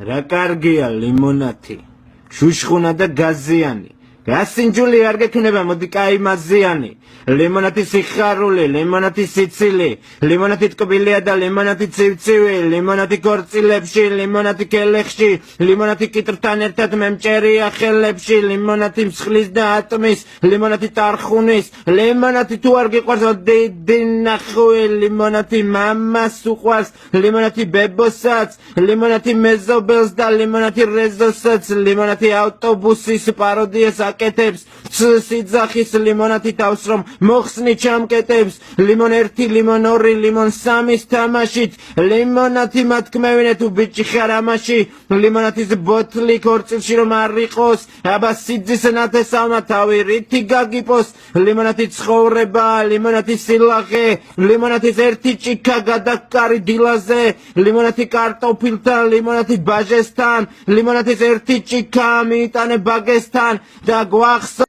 რა კარგია ლიმონათი, შუშხუნა და გაზიანი. გასინჯული არ გექნება, მოდი კაი მაზიანი. ლიმონათი სიხარული, ლიმონათი სიცილი, ლიმონათი ტკბილია და ლიმონათი ცივცივი, ლიმონათი ქორწილებში, ლიმონათი კელეხში, ლიმონათი კიტრთან ერთად მემჭერია ხელებში, ლიმონათი მსხლის და ატმის, ლიმონათი ტარხუნის, ლიმონათი თუ არ გიყვარს დიდი ნახუი, ლიმონათი მამას უყვარს, ლიმონათი ბებოსაც, ლიმონათი მეზობელს და ლიმონათი რეზოსაც, ლიმონათი ავტობუსის პაროდიას აკეთებს, სიძახის ლიმონათი თავს რომ მოხსნი ჩამკეტებს, ლიმონ 1, ლიმონ 2, ლიმონ 3-ის თამაშით, ლიმონათი მათქმევინე თუ ბიჭი ხარ ამაში, ლიმონათის ბოთლი ქორწილში რომ არ იყოს, აბა სიძის ნათესავმა თავი რითი გაგიპოს, ლიმონათი ცხოვრება, ლიმონათი სილაღე, ლიმონათის ერთი ჭიქა გადაკარი დილაზე, ლიმონათი კარტოფილთან, ლიმონათი ბაჟესთან, ლიმონათის ერთი ჭიქა მიიტანე ბაგესთან და გვახსოვს